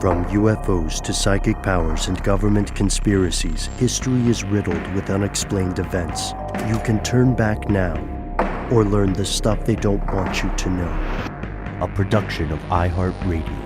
From UFOs to psychic powers and government conspiracies, history is riddled with unexplained events. You can turn back now or learn the stuff they don't want you to know. A production of iHeartRadio.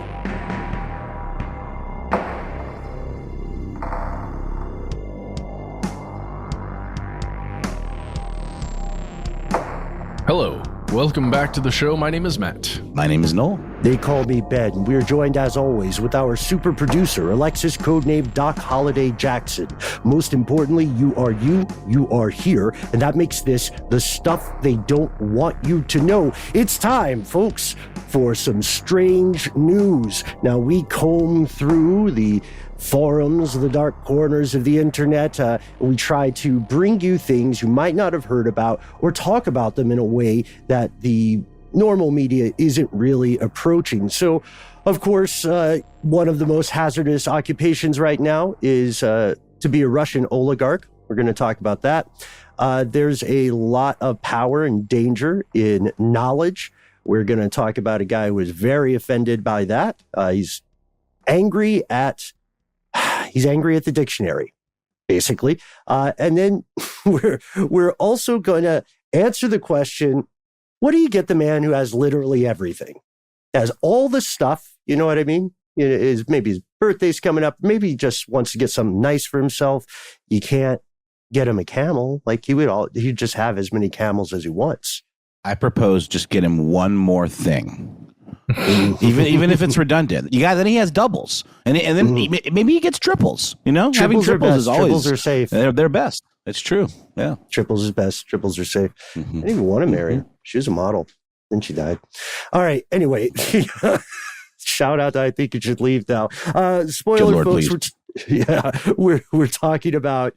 Hello, welcome back to the show. My name is Matt. My name is Noel. They call me Ben. We're joined, as always, with our super producer, Alexis, codenamed Doc Holliday Jackson. Most importantly, you are here, and that makes this the stuff they don't want you to know. It's time, folks, for some strange news. Now, we comb through the forums, the dark corners of the internet. We try to bring you things you might not have heard about or talk about them in a way that the normal media isn't really approaching. So, of course, one of the most hazardous occupations right now is to be a Russian oligarch. We're going to talk about that. There's a lot of power and danger in knowledge. We're going to talk about a guy who was very offended by that. He's angry at the dictionary, basically. And then we're also going to answer the question, what do you get the man who has literally everything? Has all the stuff, you know what I mean? Maybe his birthday's coming up. Maybe he just wants to get something nice for himself. You can't get him a camel. Like he'd just have as many camels as he wants. I propose just get him one more thing. even if it's redundant, then he has doubles, and then maybe he gets triples. You know, having triples is always triples are safe. They're best. It's true. Yeah, triples is best. Triples are safe. I didn't even want to marry her. She was a model. Then she died. All right. Anyway, shout out to I Think You Should Leave now. Spoiler, Lord, folks. We're talking about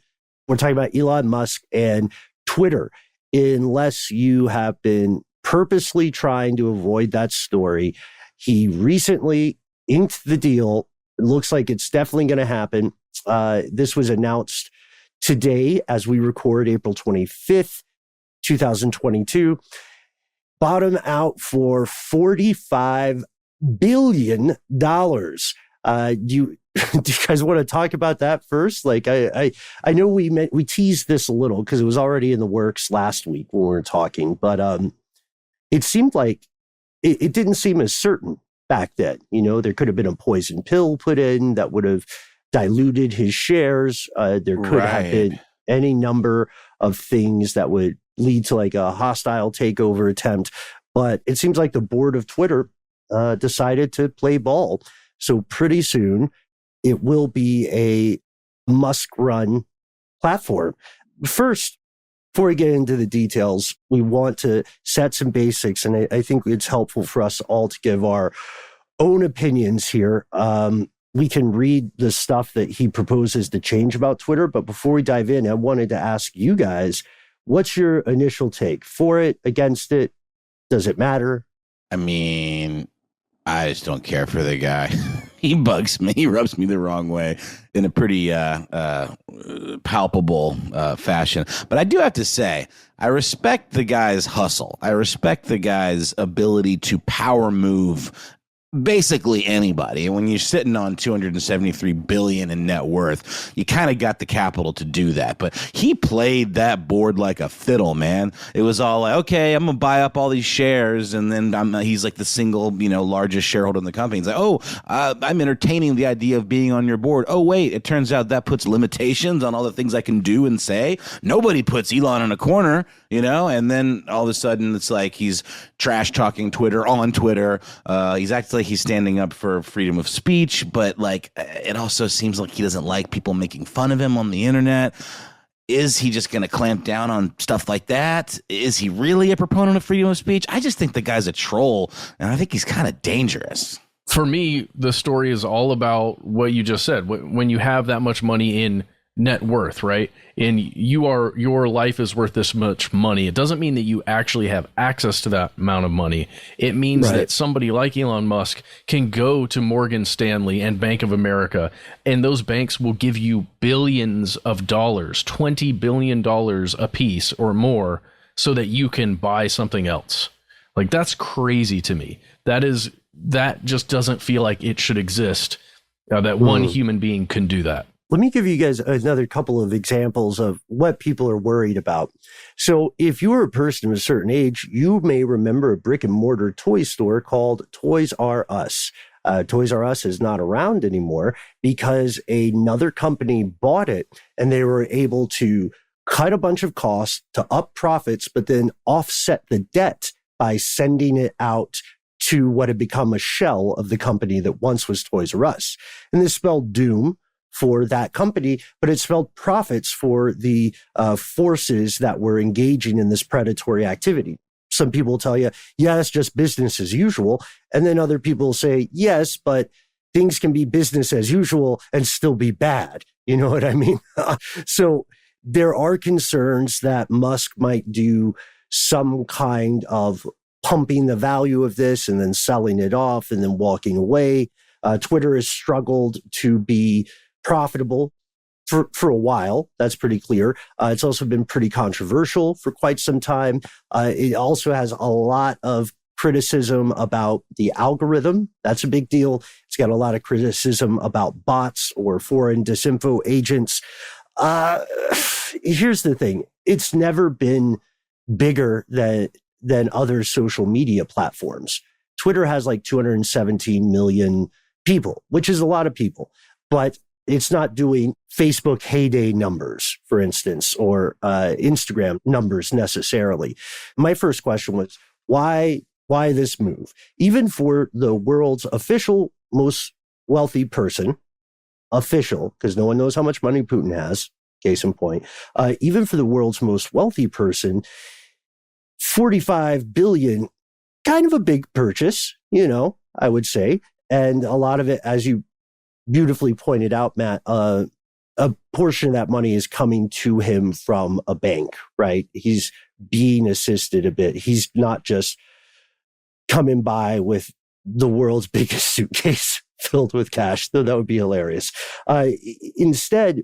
Elon Musk and Twitter. Unless you have been purposely trying to avoid that story, he recently inked the deal. It looks like it's definitely going to happen. This was announced today as we record April 25th, 2022. Bottom out for $45 billion. Do you guys want to talk about that first? Like, I know we teased this a little because it was already in the works last week when we were talking, but it seemed like it didn't seem as certain back then. You know, there could have been a poison pill put in that would have diluted his shares. There could have been any number of things that would lead to like a hostile takeover attempt. But it seems like the board of Twitter decided to play ball. So pretty soon it will be a Musk-run platform. First, before we get into the details, we want to set some basics, and I think it's helpful for us all to give our own opinions here. We can read the stuff that he proposes to change about Twitter, but before we dive in, I wanted to ask you guys, what's your initial take? For it, against it? Does it matter? I mean, I just don't care for the guy. He bugs me. He rubs me the wrong way in a pretty palpable fashion. But I do have to say, I respect the guy's hustle. I respect the guy's ability to power move basically anybody. And when you're sitting on $273 billion in net worth, you kind of got the capital to do that. But he played that board like a fiddle, man. It was all like, okay, I'm gonna buy up all these shares, and then he's like the single, largest shareholder in the company. He's like, I'm entertaining the idea of being on your board. Oh wait, it turns out that puts limitations on all the things I can do and say. Nobody puts Elon in a corner, and then all of a sudden it's like he's trash talking Twitter on Twitter. He's actually he's standing up for freedom of speech, but like it also seems like he doesn't like people making fun of him on the internet. Is he just going to clamp down on stuff like that? Is he really a proponent of freedom of speech? I just think the guy's a troll, and I think he's kind of dangerous. For me, the story is all about what you just said. When you have that much money in net worth, right? And your life is worth this much money. It doesn't mean that you actually have access to that amount of money. It means that somebody like Elon Musk can go to Morgan Stanley and Bank of America, and those banks will give you billions of dollars, $20 billion a piece or more, so that you can buy something else. Like, that's crazy to me. That just doesn't feel like it should exist That one human being can do that. Let me give you guys another couple of examples of what people are worried about. So if you're a person of a certain age, you may remember a brick and mortar toy store called Toys R Us. Toys R Us is not around anymore because another company bought it, and they were able to cut a bunch of costs to up profits, but then offset the debt by sending it out to what had become a shell of the company that once was Toys R Us. And this spelled doom for that company, but it spelled profits for the forces that were engaging in this predatory activity. Some people will tell you, yeah, it's just business as usual. And then other people will say, yes, but things can be business as usual and still be bad. You know what I mean? So there are concerns that Musk might do some kind of pumping the value of this and then selling it off and then walking away. Twitter has struggled to be profitable for a while. That's pretty clear. It's also been pretty controversial for quite some time. It also has a lot of criticism about the algorithm. That's a big deal. It's got a lot of criticism about bots or foreign disinfo agents. Here's the thing. It's never been bigger than other social media platforms. Twitter has like 217 million people, which is a lot of people, but it's not doing Facebook heyday numbers, for instance, or Instagram numbers necessarily. My first question was, why this move? Even for the world's official most wealthy person, official, because no one knows how much money Putin has, case in point, even for the world's most wealthy person, 45 billion, kind of a big purchase, I would say. And a lot of it, as you beautifully pointed out, Matt, a portion of that money is coming to him from a bank, right? He's being assisted a bit. He's not just coming by with the world's biggest suitcase filled with cash, though that would be hilarious. Instead,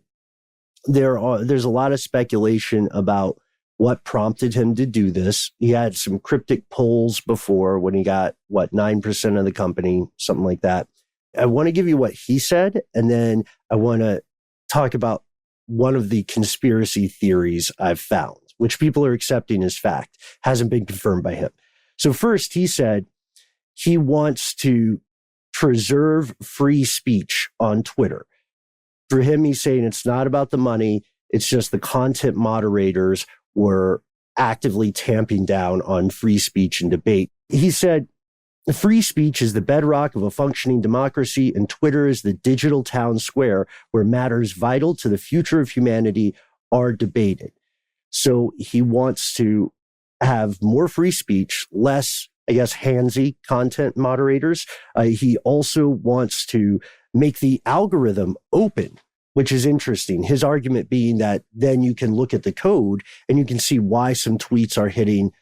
there's a lot of speculation about what prompted him to do this. He had some cryptic polls before when he got, 9% of the company, something like that. I want to give you what he said, and then I want to talk about one of the conspiracy theories I've found, which people are accepting as fact, hasn't been confirmed by him. So first, he said he wants to preserve free speech on Twitter. For him, he's saying it's not about the money. It's just the content moderators were actively tamping down on free speech and debate. He said, free speech is the bedrock of a functioning democracy, and Twitter is the digital town square where matters vital to the future of humanity are debated. So he wants to have more free speech, less, handsy content moderators. He also wants to make the algorithm open, which is interesting. His argument being that then you can look at the code and you can see why some tweets are hitting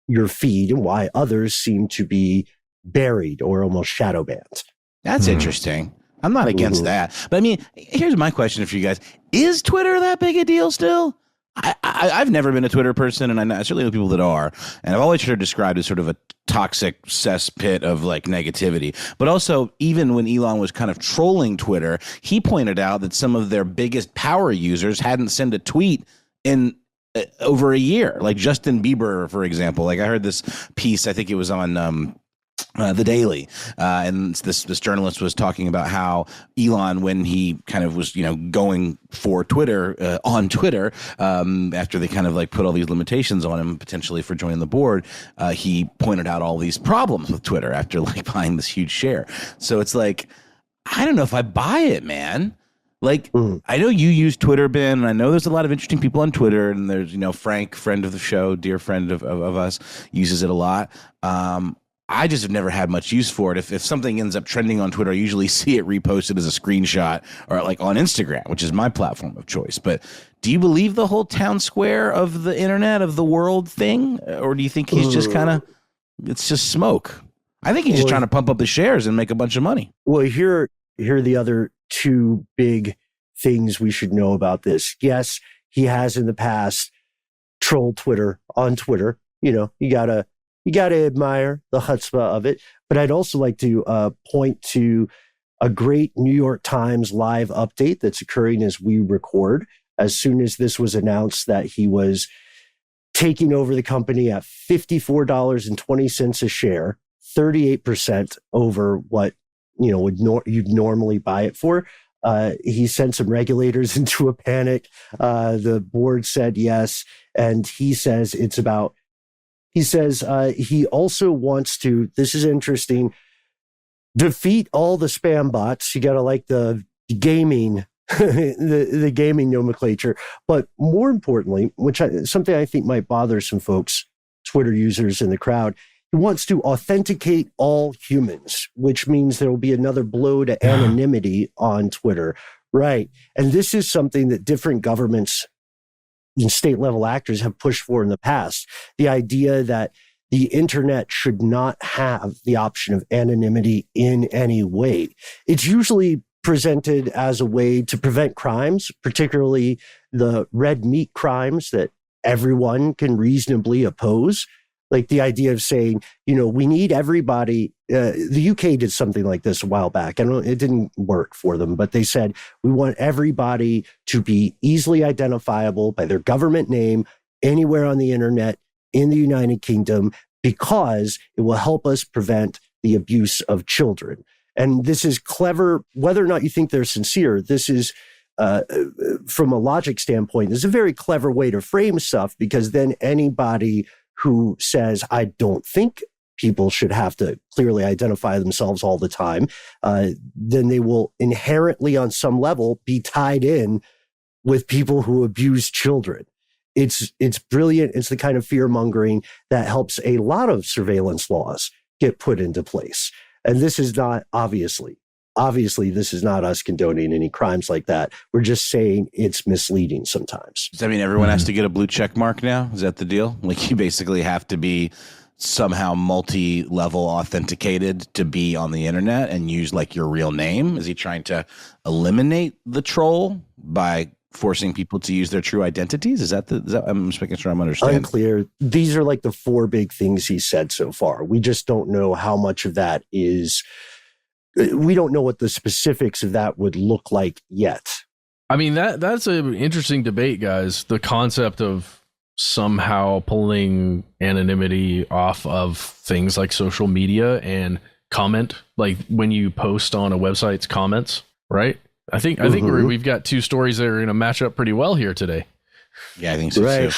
your feed and why others seem to be buried or almost shadow banned. That's interesting. I'm not against that. But I mean, here's my question for you guys. Is Twitter that big a deal still? I've never been a Twitter person, and I certainly know people that are. And I've always heard it described as sort of a toxic cesspit of negativity. But also, even when Elon was kind of trolling Twitter, he pointed out that some of their biggest power users hadn't sent a tweet in over a year. Like Justin Bieber, for example. I heard this piece, I think it was on The Daily, and this journalist was talking about how Elon, when he kind of was going for Twitter on Twitter, after they kind of put all these limitations on him potentially for joining the board, he pointed out all these problems with Twitter after buying this huge share. So it's I don't know if I buy it, man. I know you use Twitter, Ben, and I know there's a lot of interesting people on Twitter, and there's Frank, friend of the show, dear friend of us, uses it a lot. I just have never had much use for it. If something ends up trending on Twitter, I usually see it reposted as a screenshot or on Instagram, which is my platform of choice. But do you believe the whole town square of the internet, of the world thing? Or do you think he's just it's just smoke? I think he's just trying to pump up the shares and make a bunch of money. Well, here are the other two big things we should know about this. Yes, he has in the past trolled Twitter on Twitter. You gotta admire the chutzpah of it. But I'd also like to point to a great New York Times live update that's occurring as we record. As soon as this was announced that he was taking over the company at $54.20 a share, 38% over what you'd normally buy it for. He sent some regulators into a panic. The board said yes, and he says he also wants to, this is interesting, defeat all the spam bots. You got to like the gaming, the gaming nomenclature. But more importantly, something I think might bother some folks, Twitter users in the crowd, he wants to authenticate all humans, which means there will be another blow to anonymity on Twitter. Right. And this is something that different governments and state level actors have pushed for in the past. The idea that the internet should not have the option of anonymity in any way. It's usually presented as a way to prevent crimes, particularly the red meat crimes that everyone can reasonably oppose. Like the idea of saying, we need everybody. The UK did something like this a while back. It didn't work for them, but they said, we want everybody to be easily identifiable by their government name anywhere on the internet in the United Kingdom, because it will help us prevent the abuse of children. And this is clever, whether or not you think they're sincere. This is, from a logic standpoint, this is a very clever way to frame stuff, because then anybody who says, I don't think people should have to clearly identify themselves all the time, then they will inherently, on some level, be tied in with people who abuse children. It's brilliant. It's the kind of fear mongering that helps a lot of surveillance laws get put into place. And this is not, obviously, this is not us condoning any crimes like that. We're just saying it's misleading sometimes. Does that mean everyone has to get a blue check mark now? Is that the deal? Like, you basically have to be somehow multi-level authenticated to be on the internet and use like your real name? Is he trying to eliminate the troll by forcing people to use their true identities? Is that I'm just making sure I'm understanding. Unclear. These are like the four big things he said so far. We just don't know how much of that is. We don't know what the specifics of that would look like yet. I mean, that's an interesting debate, guys. The concept of somehow pulling anonymity off of things like social media and comment, like when you post on a website's comments, right? I think we've got two stories that are going to match up pretty well here today. Yeah, I think so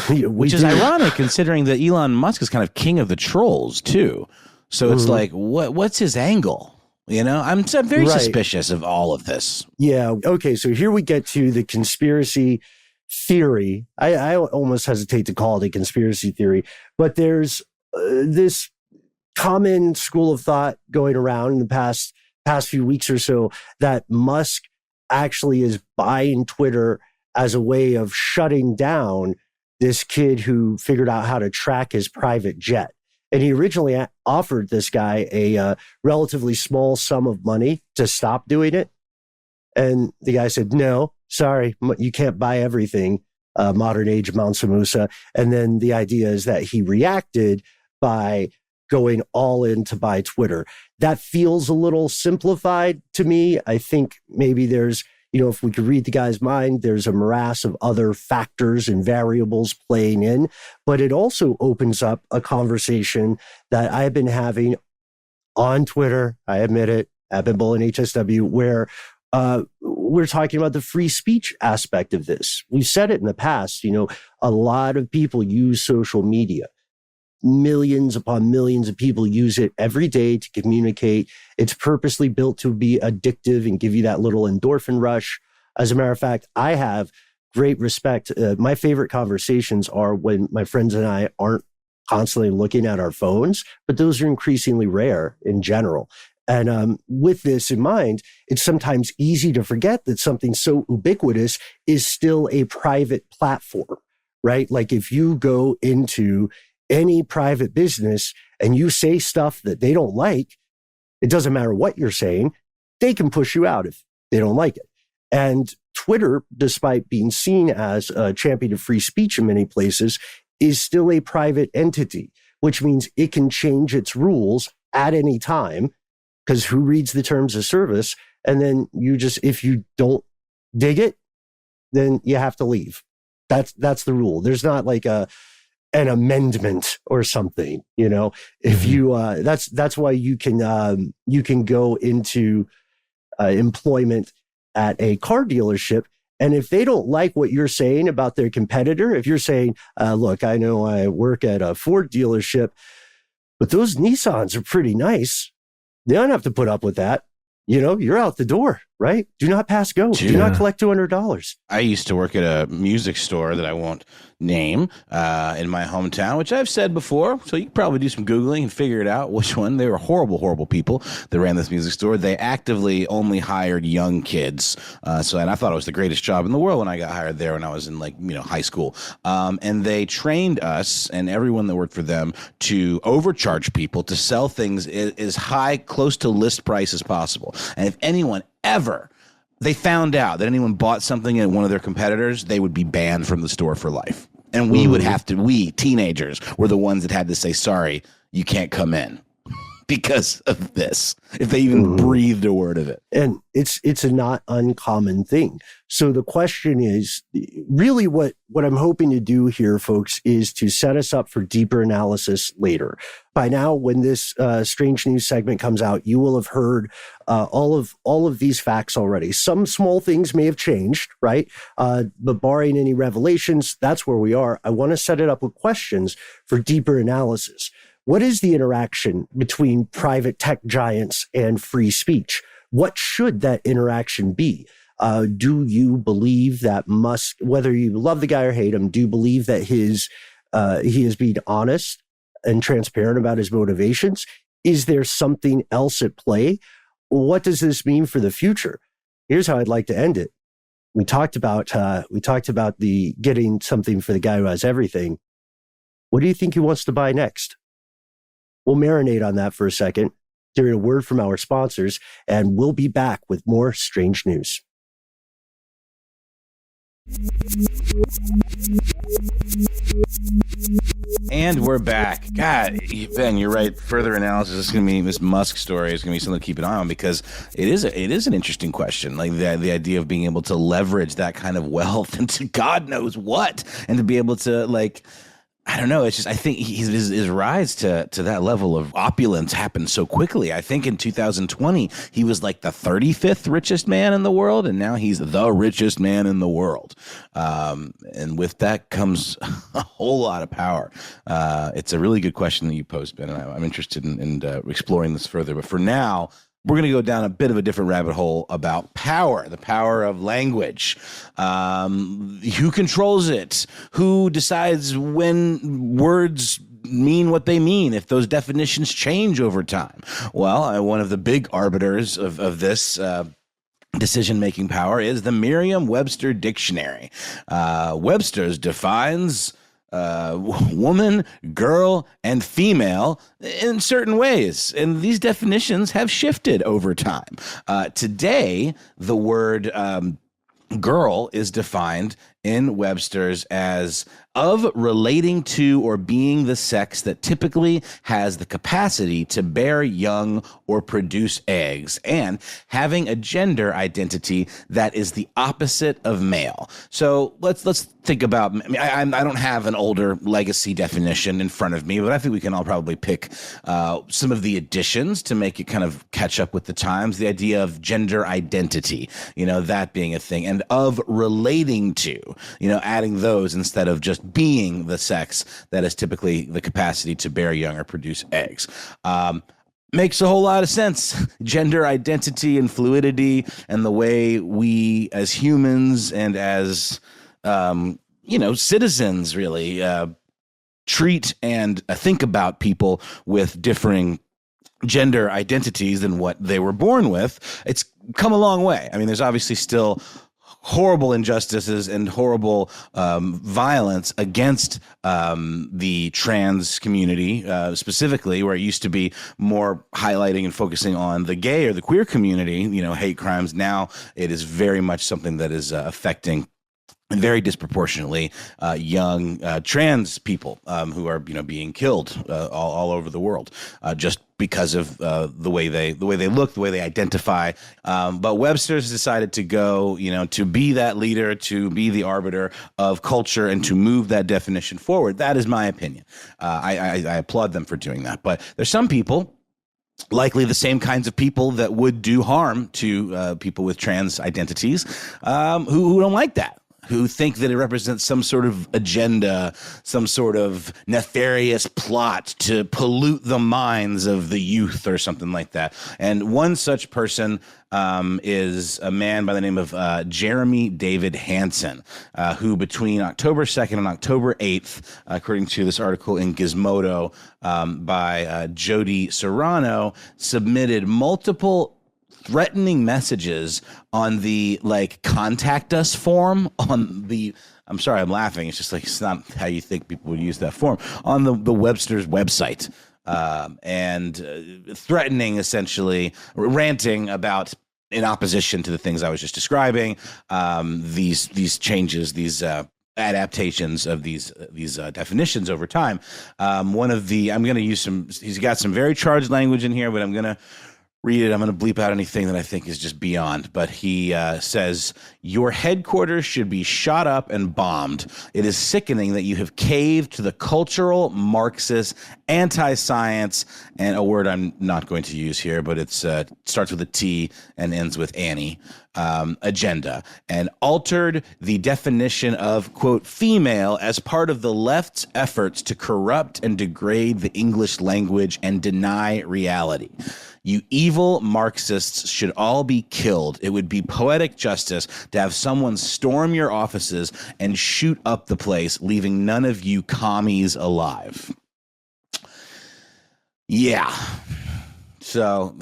too. Which is ironic, considering that Elon Musk is kind of king of the trolls too. So it's like, what's his angle? I'm very suspicious of all of this. Yeah. Okay. So here we get to the conspiracy theory. I almost hesitate to call it a conspiracy theory, but there's this common school of thought going around in the past few weeks or so that Musk actually is buying Twitter as a way of shutting down this kid who figured out how to track his private jet. And he originally offered this guy a relatively small sum of money to stop doing it. And the guy said, no, sorry, you can't buy everything, modern age Mansa Musa. And then the idea is that he reacted by going all in to buy Twitter. That feels a little simplified to me. I think maybe there's, if we could read the guy's mind, there's a morass of other factors and variables playing in, but it also opens up a conversation that I've been having on Twitter. I admit it, at Bullen HSW, where we're talking about the free speech aspect of this. We've said it in the past, a lot of people use social media. Millions upon millions of people use it every day to communicate. It's purposely built to be addictive and give you that little endorphin rush. As a matter of fact, I have great respect. My favorite conversations are when my friends and I aren't constantly looking at our phones, but those are increasingly rare in general. And with this in mind, it's sometimes easy to forget that something so ubiquitous is still a private platform, right? Like if you go into any private business and you say stuff that they don't like, it doesn't matter what you're saying, they can push you out if they don't like it. And Twitter, despite being seen as a champion of free speech in many places, is still a private entity, which means it can change its rules at any time because who reads the terms of service? And then if you don't dig it, then you have to leave. That's the rule. There's not like an amendment or something, if you, that's why you can go into employment at a car dealership. And if they don't like what you're saying about their competitor, if you're saying, look, I know I work at a Ford dealership, but those Nissans are pretty nice. They don't have to put up with that. You're out the door, right? Do not pass go. Do not collect $200. I used to work at a music store that I won't name in my hometown, which I've said before. So you can probably do some Googling and figure it out which one. They were horrible, horrible people that ran this music store. They actively only hired young kids. And I thought it was the greatest job in the world when I got hired there when I was in high school. And they trained us and everyone that worked for them to overcharge people to sell things as high, close to list price as possible. And if anyone they found out that anyone bought something at one of their competitors, they would be banned from the store for life. And we teenagers were the ones that had to say, sorry, you can't come in because of this, if they even breathed a word of it. And it's a not uncommon thing. So the question is really what I'm hoping to do here, folks, is to set us up for deeper analysis later. By now, when this strange news segment comes out, you will have heard all of these facts already. Some small things may have changed, right? But barring any revelations, that's where we are. I want to set it up with questions for deeper analysis. What is the interaction between private tech giants and free speech? What should that interaction be? Do you believe that Musk, whether you love the guy or hate him, do you believe that he is being honest and transparent about his motivations? Is there something else at play? What does this mean for the future? Here's how I'd like to end it. We talked about the getting something for the guy who has everything. What do you think he wants to buy next? We'll marinate on that for a second, hearing a word from our sponsors, and we'll be back with more strange news. And we're back. God, Ben, you're right. Further analysis. This is going to be this Musk story. Is going to be something to keep an eye on because it is an interesting question. Like the idea of being able to leverage that kind of wealth into God knows what, and to be able to I don't know. It's just I think his rise to that level of opulence happened so quickly. I think in 2020 he was like the 35th richest man in the world, and now he's the richest man in the world. And with that comes a whole lot of power. It's a really good question that you posed, Ben, and I'm interested in exploring this further. But for now, we're going to go down a bit of a different rabbit hole about power, the power of language. Who controls it? Who decides when words mean what they mean, if those definitions change over time? Well, one of the big arbiters of this decision-making power is the Merriam-Webster Dictionary. Webster's defines woman, girl, and female in certain ways. And these definitions have shifted over time. Today, the word girl is defined in Webster's as of relating to or being the sex that typically has the capacity to bear young or produce eggs, and having a gender identity that is the opposite of male. So let's think about, I don't have an older legacy definition in front of me, but I think we can all probably pick some of the additions to make it kind of catch up with the times. The idea of gender identity, that being a thing, and of relating to, adding those instead of just being the sex that is typically the capacity to bear young or produce eggs. Makes a whole lot of sense. Gender identity and fluidity, and the way we as humans and as, citizens really treat and think about people with differing gender identities than what they were born with. It's come a long way. I mean, there's obviously still horrible injustices and horrible violence against the trans community, specifically, where it used to be more highlighting and focusing on the gay or the queer community, hate crimes. Now it is very much something that is affecting very disproportionately young trans people who are being killed all over the world, just because of the way they look, the way they identify. But Webster's decided to go, to be that leader, to be the arbiter of culture, and to move that definition forward. That is my opinion. I applaud them for doing that. But there's some people, likely the same kinds of people that would do harm to people with trans identities, who don't like that, who think that it represents some sort of agenda, some sort of nefarious plot to pollute the minds of the youth or something like that. And one such person is a man by the name of Jeremy David Hansen, who between October 2nd and October 8th, according to this article in Gizmodo by Jody Serrano, submitted multiple threatening messages on the contact us form on the, I'm sorry, I'm laughing. It's just it's not how you think people would use that form on the Webster's website, and threatening, essentially ranting about, in opposition to the things I was just describing, these changes, these adaptations of these definitions over time. I'm going to use he's got some very charged language in here, but I'm going to read it. I'm going to bleep out anything that I think is just beyond. But he says, your headquarters should be shot up and bombed. It is sickening that you have caved to the cultural, Marxist, anti-science, and a word I'm not going to use here, but it starts with a T and ends with Annie, agenda, and altered the definition of, quote, female as part of the left's efforts to corrupt and degrade the English language and deny reality. You evil Marxists should all be killed. It would be poetic justice to have someone storm your offices and shoot up the place, leaving none of you commies alive. Yeah. So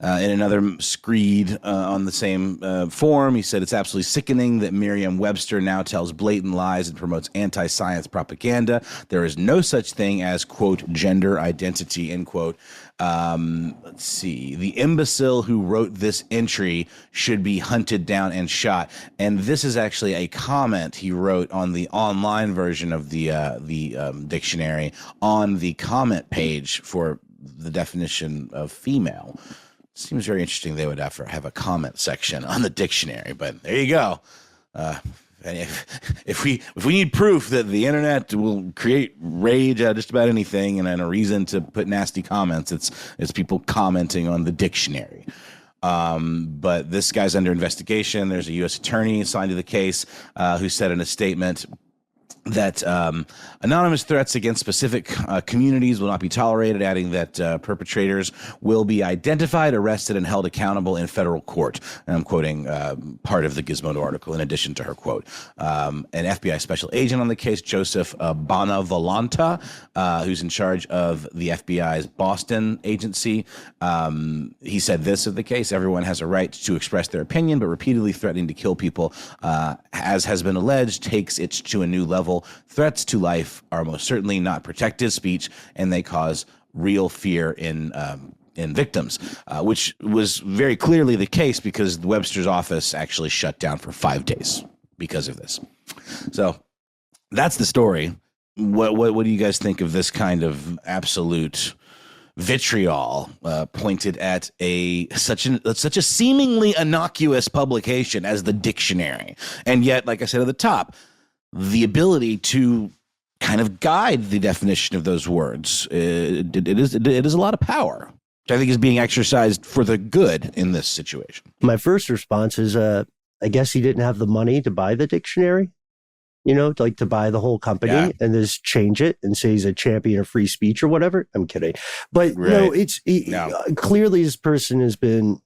in another screed on the same forum, he said, it's absolutely sickening that Merriam-Webster now tells blatant lies and promotes anti-science propaganda. There is no such thing as, quote, gender identity, end quote. Let's see. The imbecile who wrote this entry should be hunted down and shot. And this is actually a comment he wrote on the online version of the dictionary on the comment page for the definition of female. Seems very interesting they would have a comment section on the dictionary, but there you go. And if we need proof that the internet will create rage out of just about anything and a reason to put nasty comments, it's people commenting on the dictionary. But this guy's under investigation. There's a U.S. attorney assigned to the case who said in a statement that anonymous threats against specific communities will not be tolerated, adding that perpetrators will be identified, arrested, and held accountable in federal court. And I'm quoting part of the Gizmodo article in addition to her quote. An FBI special agent on the case, Joseph Bonavolanta, who's in charge of the FBI's Boston agency, he said this of the case: everyone has a right to express their opinion, but repeatedly threatening to kill people, as has been alleged, takes it to a new level. Threats to life are most certainly not protected speech, and they cause real fear in victims, which was very clearly the case because the Webster's office actually shut down for 5 days because of this. So that's the story. What do you guys think of this kind of absolute vitriol pointed at such a seemingly innocuous publication as the dictionary, and yet, like I said at the top, the ability to kind of guide the definition of those words. It is a lot of power, which I think is being exercised for the good in this situation. My first response is, I guess he didn't have the money to buy the dictionary, to buy the whole company and just change it and say he's a champion of free speech or whatever. I'm kidding. But clearly this person has been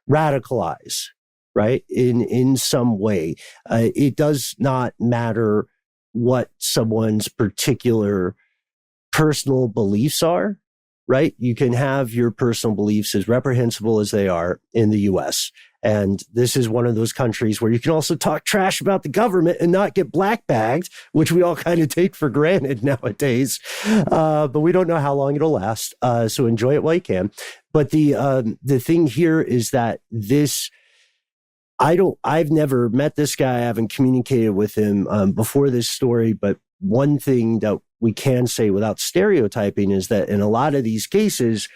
radicalized. Right. In some way, it does not matter what someone's particular personal beliefs are. Right. You can have your personal beliefs, as reprehensible as they are, in the U.S. And this is one of those countries where you can also talk trash about the government and not get black bagged, which we all kind of take for granted nowadays. But we don't know how long it'll last. So enjoy it while you can. But the thing here is that I've never met this guy. I haven't communicated with him before this story. But one thing that we can say without stereotyping is that in a lot of these cases,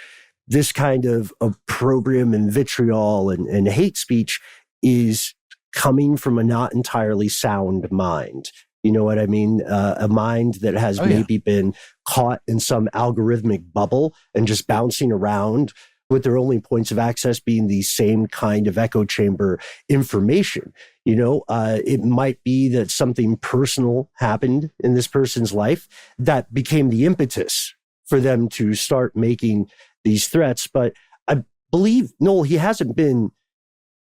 this kind of opprobrium and vitriol and hate speech is coming from a not entirely sound mind. You know what I mean? A mind that has maybe been caught in some algorithmic bubble and just bouncing around with their only points of access being the same kind of echo chamber information. You know, it might be that something personal happened in this person's life that became the impetus for them to start making these threats. But I believe, Noel, he hasn't been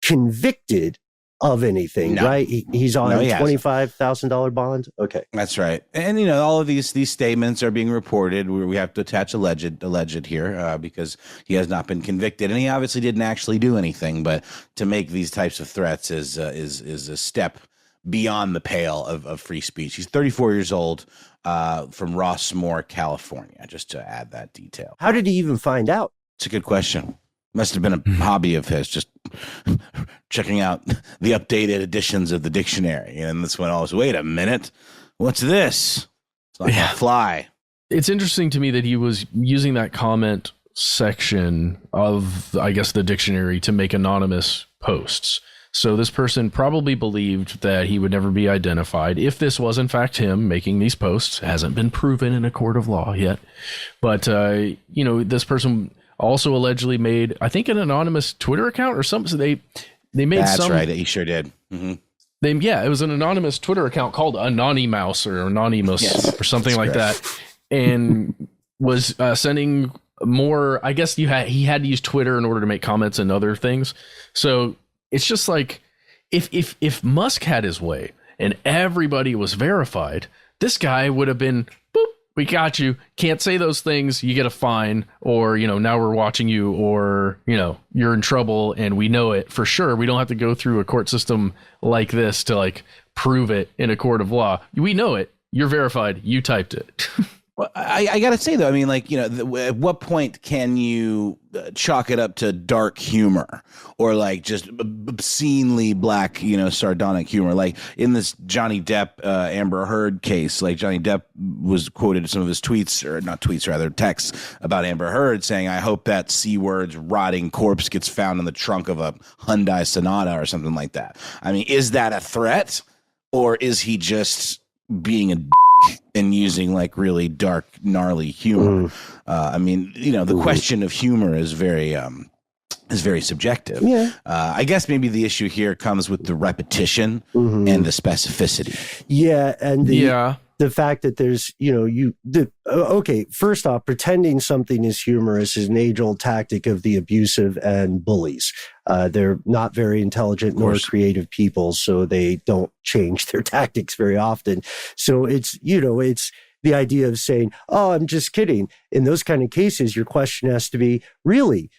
convicted of anything, right? He's on a $25,000 bond. Okay. That's right. And, you know, all of these statements are being reported. We have to attach alleged here because he has not been convicted. And he obviously didn't actually do anything. But to make these types of threats is a step beyond the pale of free speech. He's 34 years old from Rossmore, California, just to add that detail. How did he even find out? It's a good question. Must have been a hobby of his, just checking out the updated editions of the dictionary. And this one always, wait a minute, what's this? It's like a fly. It's interesting to me that he was using that comment section of, I guess, the dictionary to make anonymous posts. So this person probably believed that he would never be identified. If this was in fact him making these posts, hasn't been proven in a court of law yet. But, you know, this person also allegedly made, I think, an anonymous Twitter account or something. So they made That's right. He sure did. Mm-hmm. It was an anonymous Twitter account called Anonymous or Anonymous or something like that, and was sending more. I guess he had to use Twitter in order to make comments and other things. So it's just like if Musk had his way and everybody was verified, this guy would have been, boop, we got you. Can't say those things. You get a fine, or, you know, now we're watching you, or, you know, you're in trouble and we know it for sure. We don't have to go through a court system like this to like prove it in a court of law. We know it. You're verified. You typed it. Well, I got to say, though, I mean, like, you know, at what point can you chalk it up to dark humor or like just obscenely black, you know, sardonic humor? Like in this Johnny Depp, Amber Heard case, like Johnny Depp was quoted in some of his tweets, or not tweets, rather texts about Amber Heard saying, I hope that C-word's rotting corpse gets found in the trunk of a Hyundai Sonata or something like that. I mean, is that a threat, or is he just being a and using like really dark, gnarly humor? I mean, you know, the question of humor is very subjective. Yeah. I guess maybe the issue here comes with the repetition and the specificity. Yeah, and the fact that there's, you know, okay, first off, pretending something is humorous is an age-old tactic of the abusive and bullies. They're not very intelligent nor creative people, so they don't change their tactics very often. So it's, you know, it's the idea of saying, oh, I'm just kidding. In those kind of cases, your question has to be, really?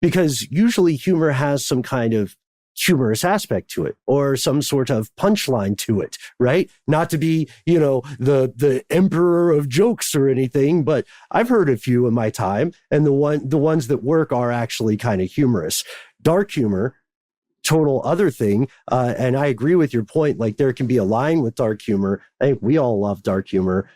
Because usually humor has some kind of humorous aspect to it, or some sort of punchline to it, right? Not to be, you know, the emperor of jokes or anything, but I've heard a few in my time, and the ones that work are actually kind of humorous. Dark humor, total other thing. And I agree with your point. Like, there can be a line with dark humor. I think we all love dark humor.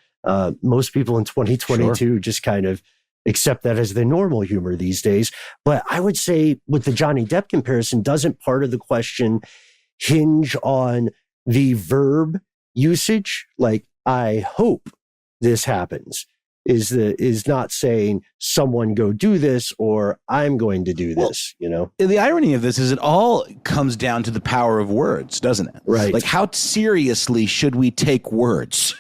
Most people in 2022 just kind of accept that as the normal humor these days. But I would say with the Johnny Depp comparison, doesn't part of the question hinge on the verb usage? Like, I hope this happens, is not saying someone go do this or I'm going to do this, you know? The irony of this is it all comes down to the power of words, doesn't it? Right. Like, how seriously should we take words?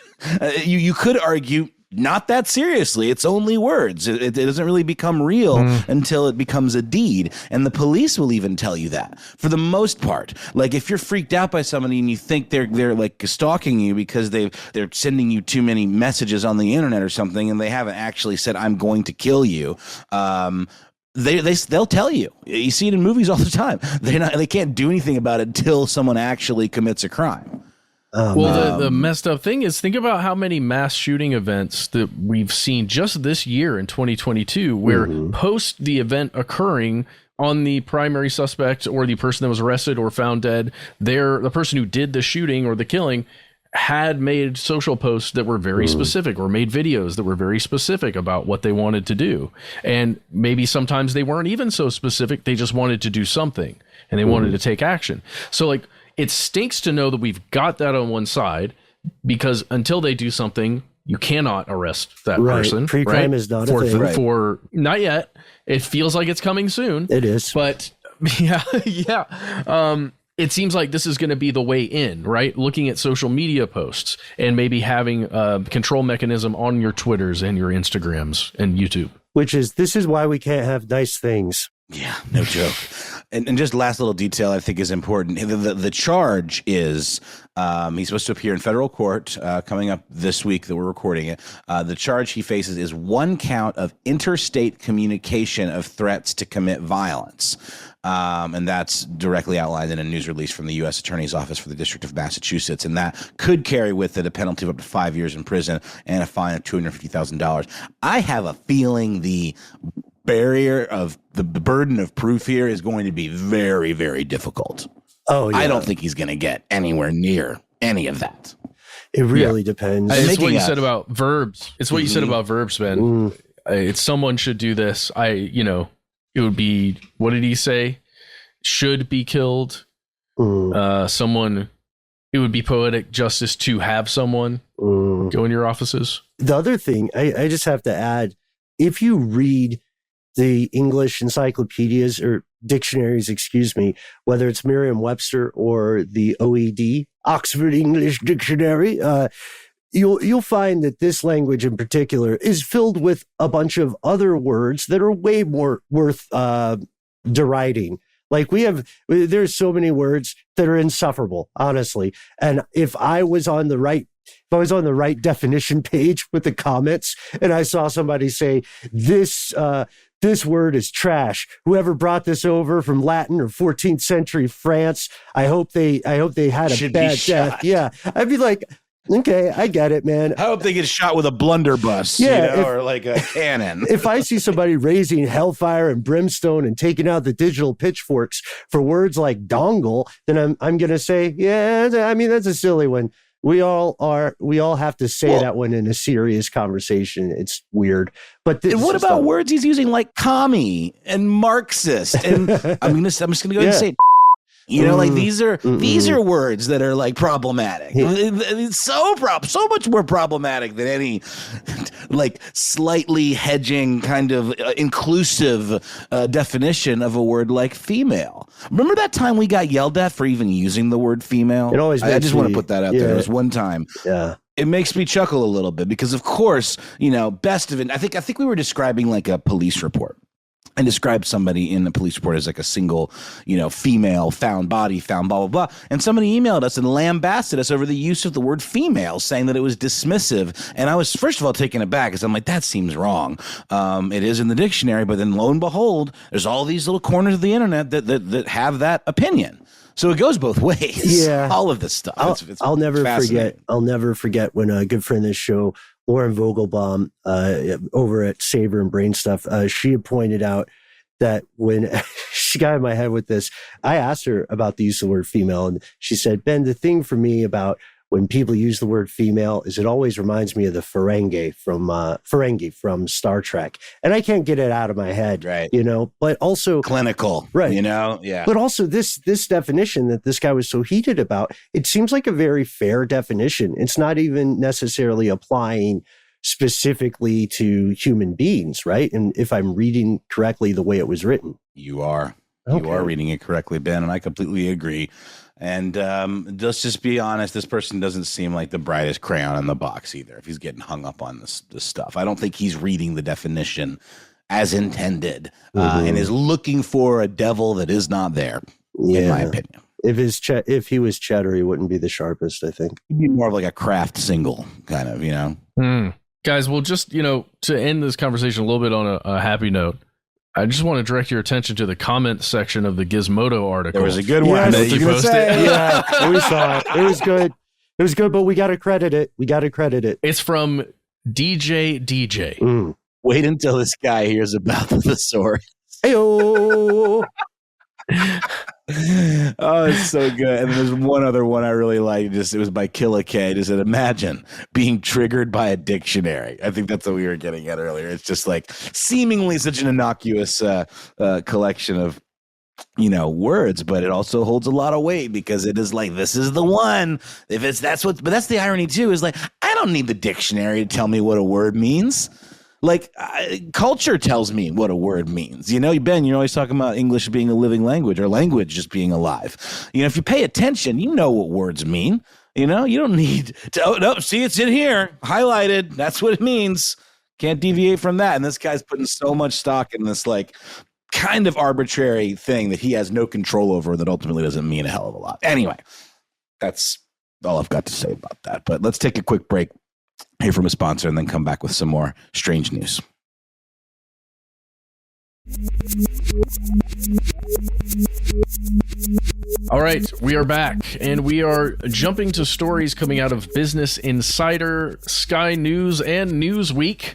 You could argue not that seriously. It's only words. It doesn't really become real until it becomes a deed. And the police will even tell you that for the most part. Like, if you're freaked out by somebody and you think they're like stalking you because they're sending you too many messages on the internet or something, and they haven't actually said, I'm going to kill you. They'll tell you. You see it in movies all the time. They can't do anything about it until someone actually commits a crime. Well, the messed up thing is, think about how many mass shooting events that we've seen just this year in 2022, where post the event occurring on the primary suspect or the person that was arrested or found dead, the person who did the shooting or the killing had made social posts that were very specific, or made videos that were very specific about what they wanted to do. And maybe sometimes they weren't even so specific. They just wanted to do something and they wanted to take action. So like, it stinks to know that we've got that on one side, because until they do something, you cannot arrest that person. Pre-crime is not a thing. For not yet. It feels like it's coming soon. It is. But yeah. It seems like this is going to be the way in, right? Looking at social media posts and maybe having a control mechanism on your Twitters and your Instagrams and YouTube. This is why we can't have nice things. Yeah, no joke. And just last little detail I think is important. The charge is he's supposed to appear in federal court coming up this week that we're recording it. The charge he faces is 1 count of interstate communication of threats to commit violence. And that's directly outlined in a news release from the U.S. Attorney's Office for the District of Massachusetts. And that could carry with it a penalty of up to 5 years in prison and a fine of $250,000. I have a feeling the barrier of the burden of proof here is going to be very, very difficult. Oh, yeah. I don't think he's going to get anywhere near any of that. It really depends. It's what you said about verbs. It's what you said about verbs, Ben. It's someone should do this. It would be, what did he say? Should be killed. Someone, it would be poetic justice to have someone go in your offices. The other thing, I just have to add, if you read the English encyclopedias or dictionaries, whether it's Merriam-Webster or the OED, Oxford English Dictionary, you'll find that this language in particular is filled with a bunch of other words that are way more worth deriding. Like there's so many words that are insufferable, honestly. And if I was on the right definition page with the comments and I saw somebody say this word is trash, whoever brought this over from Latin or 14th century France, I hope they had a bad death. Yeah, I'd be like, okay, I get it, man. I hope they get shot with a blunderbuss, or like a cannon. If I see somebody raising hellfire and brimstone and taking out the digital pitchforks for words like dongle, then I'm going to say, yeah, I mean, that's a silly one. We all have to say that one in a serious conversation. It's weird. But what about words he's using like commie and Marxist? And I'm just going to go ahead and say it. Like these are words that are like problematic. It's so much more problematic than any like slightly hedging kind of inclusive definition of a word like female. Remember that time we got yelled at for even using the word female? It always I just want to put that out there. It was one time. Yeah. It makes me chuckle a little bit because, of course, best of it. I think we were describing like a police report. And described somebody in the police report as like a single, female, found body, found blah, blah, blah. And somebody emailed us and lambasted us over the use of the word female, saying that it was dismissive. And I was, first of all, taken aback because I'm like, that seems wrong. It is in the dictionary, but then lo and behold, there's all these little corners of the internet that have that opinion. So it goes both ways. Yeah. All of this stuff. I'll never forget when a good friend of this show, Lauren Vogelbaum, over at Saber and Brain Stuff, she had pointed out that when she got in my head with this, I asked her about the use of the word female, and she said, Ben, the thing for me about when people use the word female is it always reminds me of the Ferengi from Star Trek. And I can't get it out of my head, right? But also clinical, right? Yeah. But also this definition that this guy was so heated about, it seems like a very fair definition. It's not even necessarily applying specifically to human beings, right? And if I'm reading correctly the way it was written, you are. Okay. You are reading it correctly, Ben, and I completely agree. And let's just be honest, this person doesn't seem like the brightest crayon in the box either, if he's getting hung up on this stuff. I don't think he's reading the definition as intended and is looking for a devil that is not there, in my opinion. If he was cheddar, he wouldn't be the sharpest, I think. He'd be more of like a craft single, kind of, Guys, well, just, to end this conversation a little bit on a happy note, I just want to direct your attention to the comment section of the Gizmodo article. There was a good one. Yes, you posted. Yeah, we saw it. It was good. It was good, but we got to credit it. It's from DJ. Wait until this guy hears about the thesaurus. Ayo. Oh, it's so good. And there's one other one I really like. It was by Killa K. Just said, imagine being triggered by a dictionary. I think that's what we were getting at earlier. It's just like seemingly such an innocuous collection of words, but it also holds a lot of weight because it is like, this is the one. But that's the irony too, is like, I don't need the dictionary to tell me what a word means. Like, culture tells me what a word means. Ben, you're always talking about English being a living language, or language just being alive. If you pay attention, you know what words mean. You don't need to, see, it's in here, highlighted. That's what it means. Can't deviate from that. And this guy's putting so much stock in this, like, kind of arbitrary thing that he has no control over that ultimately doesn't mean a hell of a lot. Anyway, that's all I've got to say about that. But let's take a quick break, hear from a sponsor, and then come back with some more strange news. All right, we are back, and we are jumping to stories coming out of Business Insider, Sky News, and Newsweek,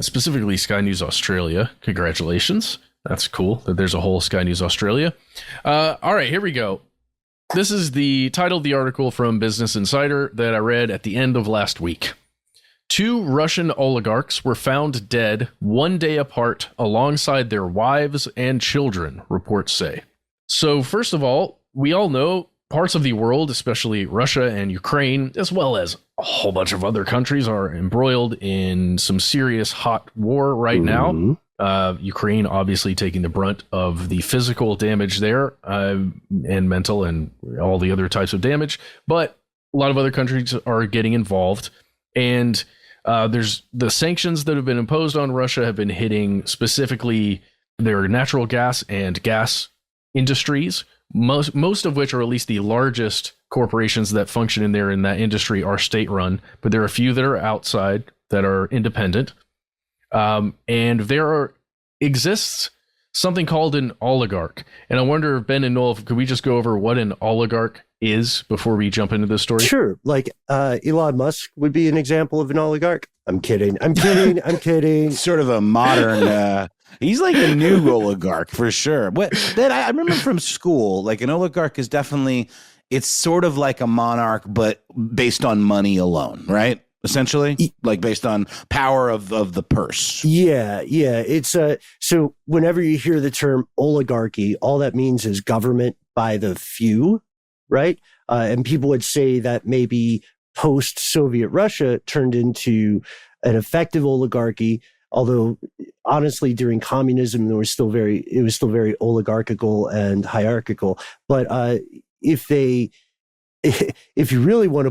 specifically Sky News Australia. Congratulations. That's cool that there's a whole Sky News Australia. All right, here we go. This is the title of the article from Business Insider that I read at the end of last week. 2 Russian oligarchs were found dead one day apart alongside their wives and children, reports say. So first of all, we all know parts of the world, especially Russia and Ukraine, as well as a whole bunch of other countries, are embroiled in some serious hot war right now. Ukraine obviously taking the brunt of the physical damage there, and mental and all the other types of damage. But a lot of other countries are getting involved. And there's the sanctions that have been imposed on Russia have been hitting specifically their natural gas and gas industries, most of which, or at least the largest corporations that function in that industry, are state run, but there are a few that are outside that are independent. And there exists something called an oligarch. And I wonder if Ben and Noel, could we just go over what an oligarch is before we jump into this story? Sure. Like Elon Musk would be an example of an oligarch. I'm kidding. Sort of a modern, he's like a new oligarch for sure. I remember from school, like an oligarch is definitely, it's sort of like a monarch, but based on money alone, right? Essentially, like based on power of the purse. Yeah. It's so whenever you hear the term oligarchy, all that means is government by the few, right? And people would say that maybe post-Soviet Russia turned into an effective oligarchy. Although honestly, during communism, it was still very oligarchical and hierarchical. But if you really want to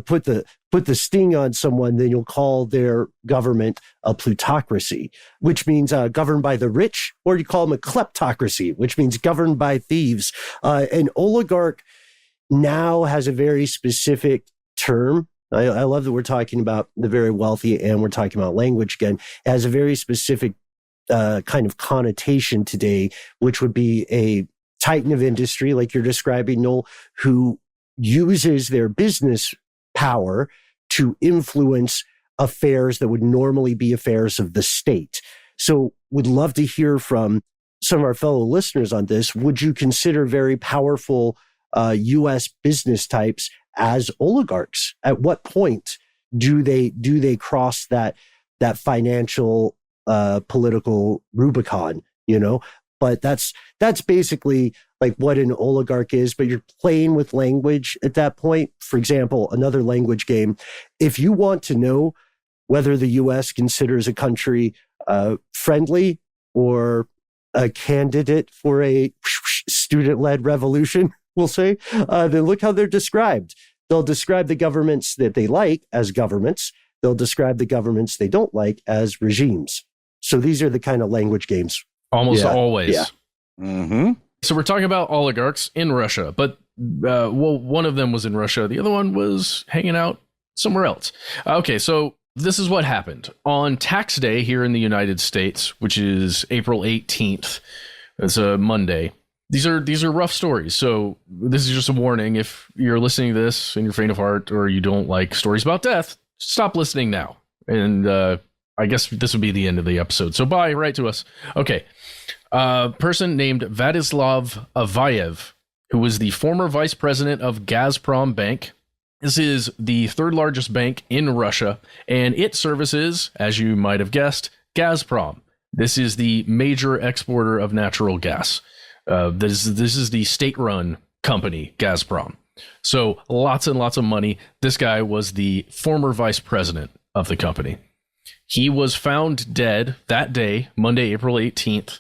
put the sting on someone, then you'll call their government a plutocracy, which means governed by the rich, or you call them a kleptocracy, which means governed by thieves. An oligarch now has a very specific term. I love that we're talking about the very wealthy and we're talking about language again. It has a very specific kind of connotation today, which would be a titan of industry, like you're describing, Noel, who uses their business power to influence affairs that would normally be affairs of the state. So would love to hear from some of our fellow listeners on this. Would you consider very powerful U.S. business types as oligarchs? At what point do they cross that financial political Rubicon, But that's basically like what an oligarch is, but you're playing with language at that point. For example, another language game. If you want to know whether the U.S. considers a country friendly or a candidate for a student-led revolution, we'll say, then look how they're described. They'll describe the governments that they like as governments. They'll describe the governments they don't like as regimes. So these are the kind of language games. Almost always. Yeah. Mm-hmm. So we're talking about oligarchs in Russia, but one of them was in Russia. The other one was hanging out somewhere else. Okay, so this is what happened. On tax day here in the United States, which is April 18th, it's a Monday. These are rough stories. So this is just a warning. If you're listening to this and you're faint of heart or you don't like stories about death, stop listening now and I guess this would be the end of the episode. So bye, write to us. Okay. Person named Vladislav Avayev, who was the former vice president of Gazprom Bank. This is the third largest bank in Russia, and it services, as you might have guessed, Gazprom. This is the major exporter of natural gas. This is the state-run company, Gazprom. So lots and lots of money. This guy was the former vice president of the company. He was found dead that day, Monday, April 18th,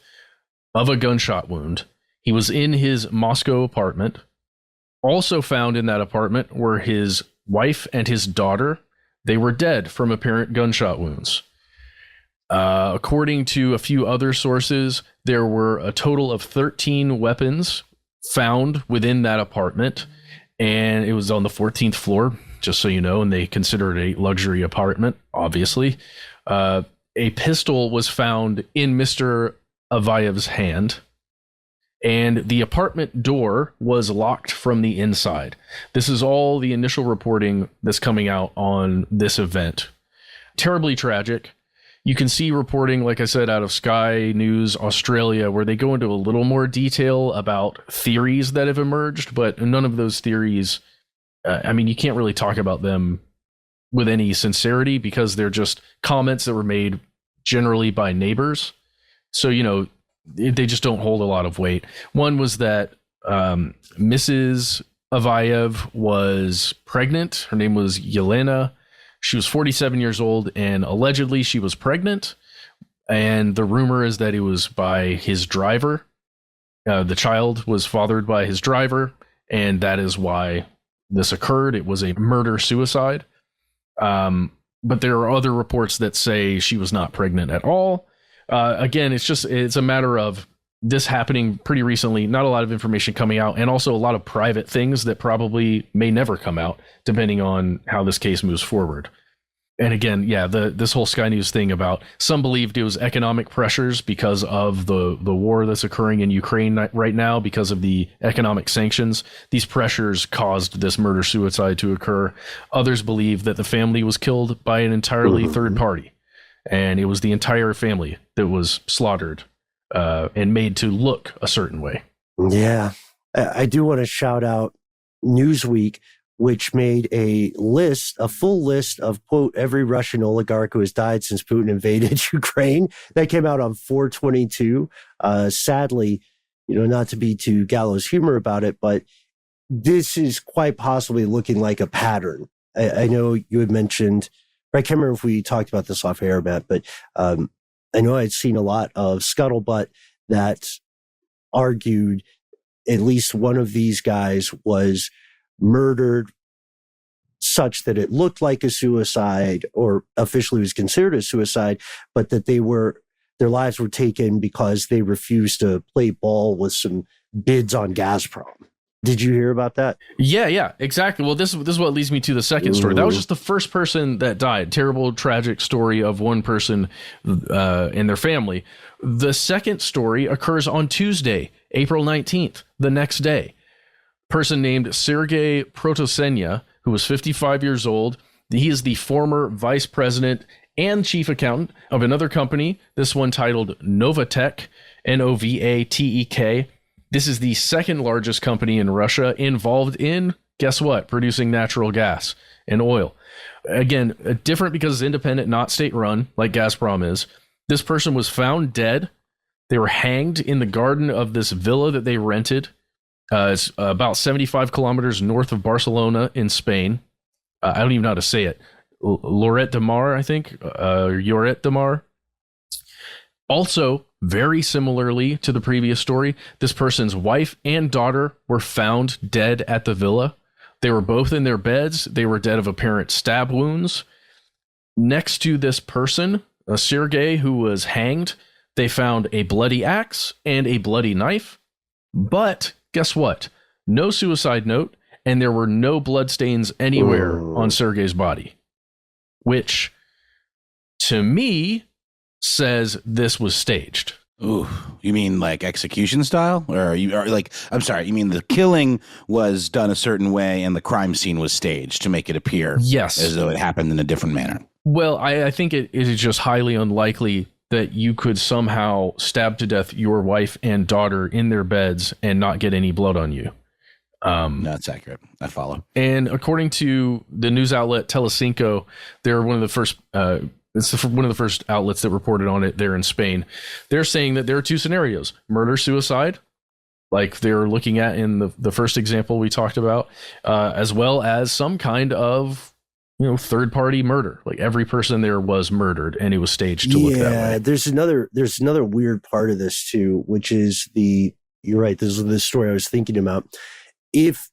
of a gunshot wound. He was in his Moscow apartment. Also found in that apartment were his wife and his daughter. They were dead from apparent gunshot wounds. According to a few other sources, there were a total of 13 weapons found within that apartment, and it was on the 14th floor, just so you know, and they consider it a luxury apartment, obviously. A pistol was found in Mr. Avayev's hand, and the apartment door was locked from the inside. This is all the initial reporting that's coming out on this event. Terribly tragic. You can see reporting, like I said, out of Sky News Australia, where they go into a little more detail about theories that have emerged, but none of those theories, you can't really talk about them with any sincerity because they're just comments that were made generally by neighbors. So, they just don't hold a lot of weight. One was that Mrs. Avayev was pregnant. Her name was Yelena. She was 47 years old, and allegedly she was pregnant. And the rumor is that it was by his driver. The child was fathered by his driver, and that is why this occurred. It was a murder-suicide. But there are other reports that say she was not pregnant at all. Again, it's a matter of this happening pretty recently, not a lot of information coming out, and also a lot of private things that probably may never come out, depending on how this case moves forward. And again, this whole Sky News thing about some believed it was economic pressures because of the war that's occurring in Ukraine right now, because of the economic sanctions. These pressures caused this murder-suicide to occur. Others believe that the family was killed by an entirely third party, and it was the entire family that was slaughtered and made to look a certain way. Yeah. I do want to shout out Newsweek, which made a full list of, quote, every Russian oligarch who has died since Putin invaded Ukraine. That came out on 4/22. Sadly, not to be too gallows humor about it, but this is quite possibly looking like a pattern. I know you had mentioned, I can't remember if we talked about this off air, Matt, but I know I'd seen a lot of scuttlebutt that argued at least one of these guys was murdered such that it looked like a suicide, or officially was considered a suicide, but that their lives were taken because they refused to play ball with some bids on Gazprom. Did you hear about that? Yeah, exactly. Well, this is what leads me to the second story. That was just the first person that died. Terrible, tragic story of one person and their family. The second story occurs on Tuesday, April 19th, the next day. Person named Sergei Protosenya, who was 55 years old. He is the former vice president and chief accountant of another company, this one titled Novatek, Novatek. This is the second largest company in Russia involved in, guess what, producing natural gas and oil. Again, different because it's independent, not state-run, like Gazprom is. This person was found dead. They were hanged in the garden of this villa that they rented. It's about 75 kilometers north of Barcelona in Spain. I don't even know how to say it. Lloret de Mar, I think. Lloret de Mar. Also, very similarly to the previous story, this person's wife and daughter were found dead at the villa. They were both in their beds. They were dead of apparent stab wounds. Next to this person, Sergei, who was hanged, they found a bloody axe and a bloody knife. But guess what? No suicide note, and there were no bloodstains anywhere on Sergei's body, which, to me, says this was staged. Ooh, you mean like execution style? I'm sorry, you mean the killing was done a certain way and the crime scene was staged to make it appear yes, as though it happened in a different manner? Well, I think it is just highly unlikely that you could somehow stab to death your wife and daughter in their beds and not get any blood on you. No, that's accurate. I follow. And according to the news outlet Telecinco, they're one of the first. One of the first outlets that reported on it there in Spain. They're saying that there are two scenarios: murder, suicide, like they're looking at in the first example we talked about, as well as some kind of third party murder. Like every person there was murdered and it was staged to look that way. There's another weird part of this too, which is you're right. This is the story I was thinking about. If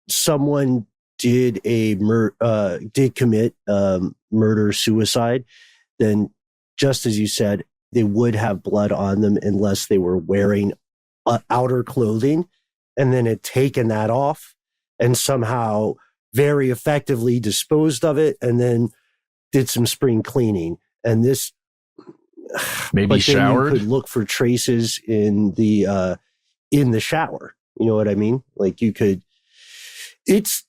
someone did commit murder, suicide, then just as you said, they would have blood on them unless they were wearing outer clothing and then had taken that off and somehow very effectively disposed of it and then did some spring cleaning. And this maybe showered. You could look for traces in the shower. You know what I mean? Like it's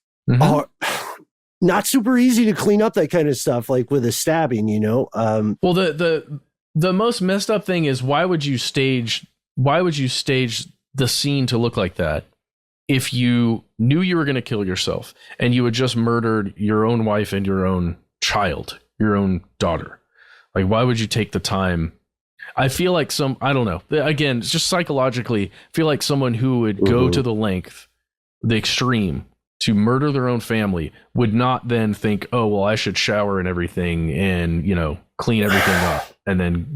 not super easy to clean up that kind of stuff, like with a stabbing, Well, the most messed up thing is why would you stage the scene to look like that if you knew you were going to kill yourself and you had just murdered your own wife and your own child, your own daughter? Like, why would you take the time? I feel like I don't know. Again, it's just psychologically, I feel like someone who would go to the extreme to murder their own family would not then think, oh, well, I should shower and everything and, clean everything up and then,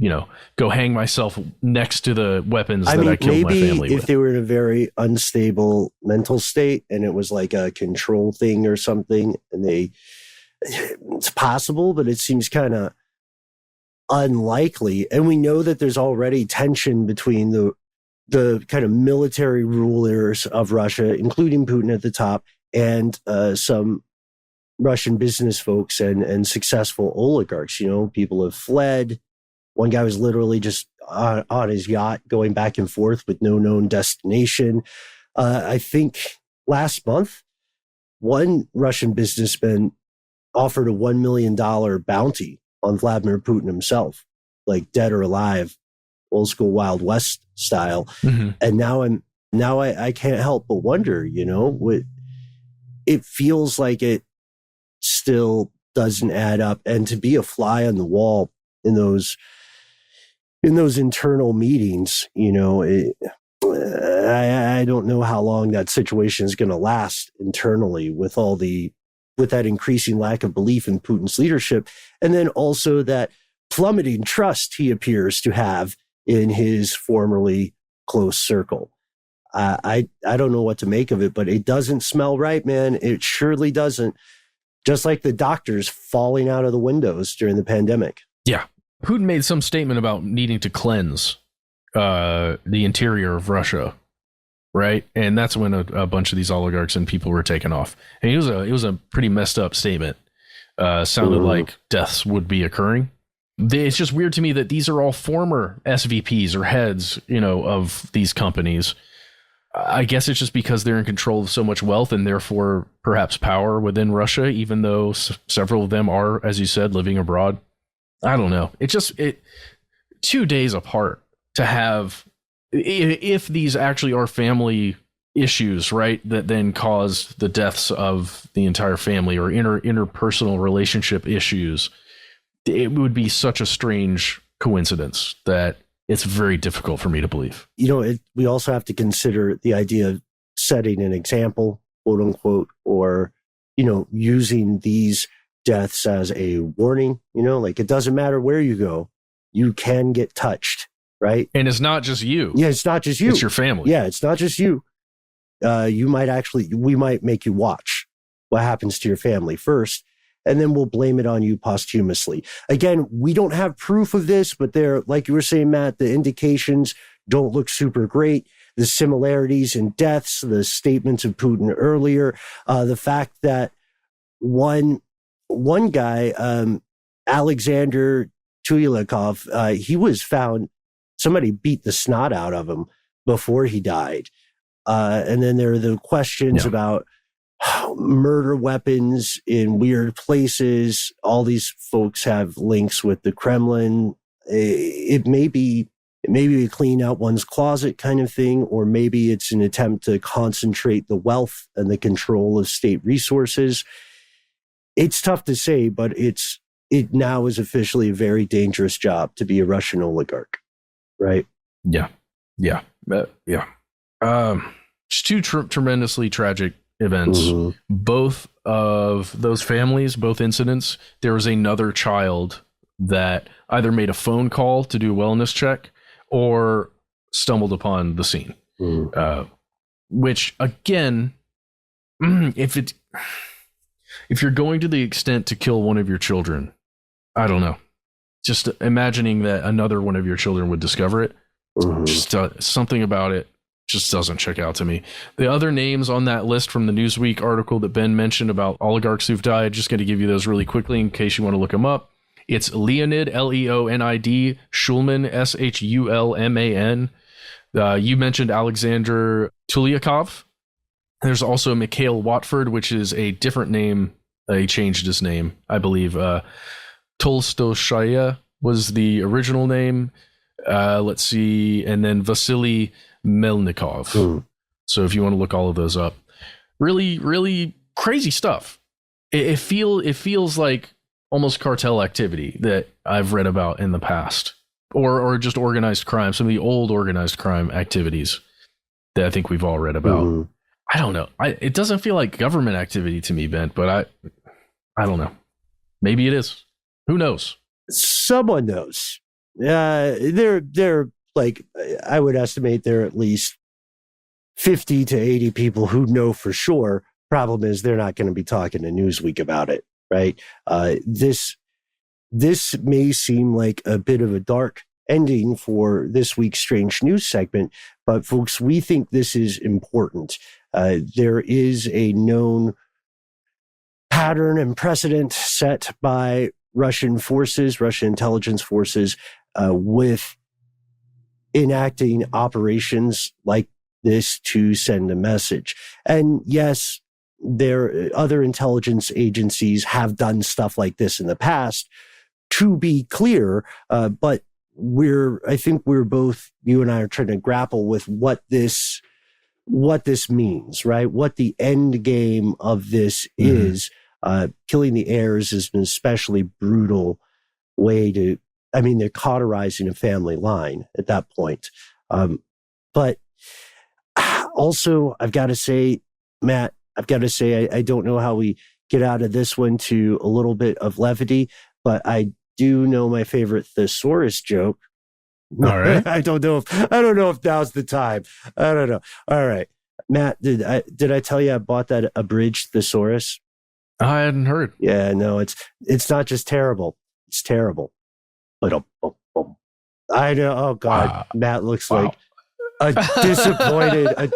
go hang myself next to the weapens that I killed my family with. If they were in a very unstable mental state and it was like a control thing or something, and it's possible, but it seems kind of unlikely. And we know that there's already tension between the kind of military rulers of Russia, including Putin at the top, and some Russian business folks and successful oligarchs. People have fled. One guy was literally just on his yacht going back and forth with no known destination. I think last month, one Russian businessman offered a $1 million bounty on Vladimir Putin himself, like dead or alive, old school Wild West style. Mm-hmm. And now I can't help but wonder, it feels like it still doesn't add up. And to be a fly on the wall in those internal meetings, I don't know how long that situation is going to last internally with that increasing lack of belief in Putin's leadership. And then also that plummeting trust he appears to have in his formerly close circle. I don't know what to make of it, but it doesn't smell right, man. It surely doesn't. Just like the doctors falling out of the windows during the pandemic. Yeah. Putin made some statement about needing to cleanse the interior of Russia, right? And that's when a bunch of these oligarchs and people were taken off. And it was a pretty messed up statement. Sounded like deaths would be occurring. It's just weird to me that these are all former SVPs or heads, of these companies. I guess it's just because they're in control of so much wealth and therefore perhaps power within Russia, even though several of them are, as you said, living abroad. I don't know. It 2 days apart to have, if these actually are family issues, right, that then cause the deaths of the entire family or interpersonal relationship issues, it would be such a strange coincidence that it's very difficult for me to believe. We also have to consider the idea of setting an example, quote unquote, or, using these deaths as a warning, like it doesn't matter where you go, you can get touched, right? And it's not just you. Yeah, it's not just you. It's your family. Yeah, it's not just you. We might make you watch what happens to your family first, and then we'll blame it on you posthumously. Again, we don't have proof of this, but like you were saying, Matt, the indications don't look super great. The similarities in deaths, the statements of Putin earlier, the fact that one guy, Alexander Tulyakov, he was found, somebody beat the snot out of him before he died. And then there are the questions about murder weapons in weird places. All these folks have links with the Kremlin. It may be a clean out one's closet kind of thing, or maybe it's an attempt to concentrate the wealth and the control of state resources. It's tough to say, but it now is officially a very dangerous job to be a Russian oligarch, right? Yeah. It's two tremendously tragic events. Mm-hmm. Both of those families, both incidents, there was another child that either made a phone call to do a wellness check or stumbled upon the scene. Which, again, if you're going to the extent to kill one of your children, I don't know. Just imagining that another one of your children would discover it, just something about it just doesn't check out to me. The other names on that list from the Newsweek article that Ben mentioned about oligarchs who've died, just going to give you those really quickly in case you want to look them up. It's Leonid, Leonid, Shulman, Shulman. You mentioned Alexander Tulyakov. There's also Mikhail Watford, which is a different name. He changed his name, I believe. Tolstoshaya was the original name. Let's see. And then Vasily Melnikov. So if you want to look all of those up, really, really crazy stuff. It feels like almost cartel activity that I've read about in the past, or just organized crime, some of the old organized crime activities that I think we've all read about. I don't know. It doesn't feel like government activity to me, Ben, but I don't know. Maybe it is. Who knows? Someone knows. They're like, I would estimate there are at least 50 to 80 people who know for sure. Problem is they're not going to be talking to Newsweek about it. Right. This may seem like a bit of a dark ending for this week's Strange News segment, but folks, we think this is important. There is a known pattern and precedent set by Russian intelligence forces, with enacting operations like this to send a message. And yes, other intelligence agencies have done stuff like this in the past, to be clear, but I think we're both, you and I are trying to grapple with what this means, right? What the end game of this is. Killing the heirs is an especially brutal way they're cauterizing a family line at that point. But also, I've got to say, Matt, I don't know how we get out of this one to a little bit of levity, but I do know my favorite thesaurus joke. All right. I don't know if now's the time. I don't know. All right. Matt, did I tell you I bought that abridged thesaurus? I hadn't heard. Yeah, no, it's not just terrible. It's terrible. But I know. Oh God, wow. Matt looks like a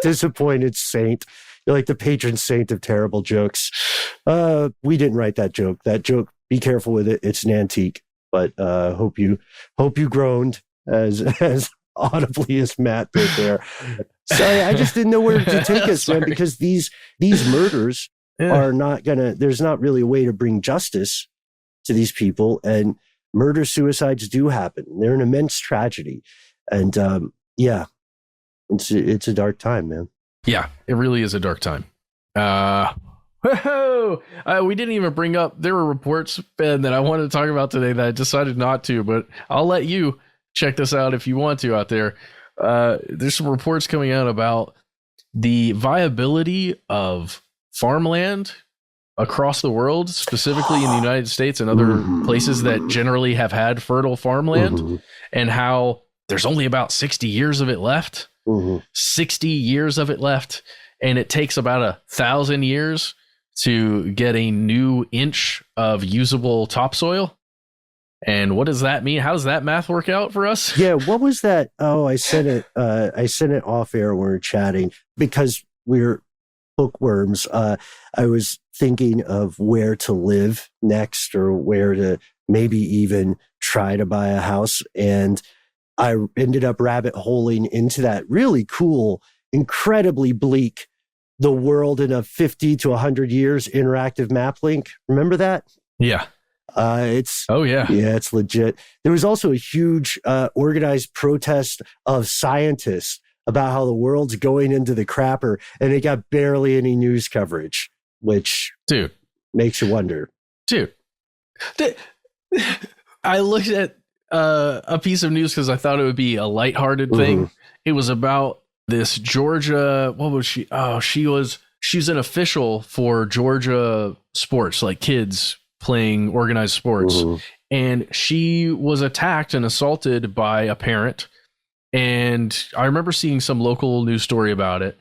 disappointed saint. You're like the patron saint of terrible jokes. We didn't write that joke. That joke, be careful with it. It's an antique. But hope you groaned as audibly as Matt did there. Sorry, I just didn't know where to take us, man, because these murders are not there's not really a way to bring justice to these people, and suicides do happen. They're an immense tragedy. And it's a dark time, man. Yeah, it really is a dark time. We didn't even bring up, there were reports, Ben, that I wanted to talk about today that I decided not to, but I'll let you check this out if you want to out there. There's some reports coming out about the viability of farmland across the world, specifically in the United States and other places that generally have had fertile farmland, and how there's only about 60 years of it left. 60 years of it left, and it takes about 1,000 years to get a new inch of usable topsoil. And what does that mean? How does that math work out for us? Yeah, what was that? Oh, I sent it off air when we were chatting because we're bookworms. I was thinking of where to live next, or where to maybe even try to buy a house, and I ended up rabbit holing into that really cool, incredibly bleak the world in a 50 to 100 years interactive map link. Remember that? Yeah. It's yeah, it's legit. There was also a huge organized protest of scientists about how the world's going into the crapper, and it got barely any news coverage, which makes you wonder. I looked at a piece of news because I thought it would be a lighthearted thing. It was about this Georgia. What was she? Oh, she's an official for Georgia sports, like kids playing organized sports. And she was attacked and assaulted by a parent. And I remember seeing some local news story about it,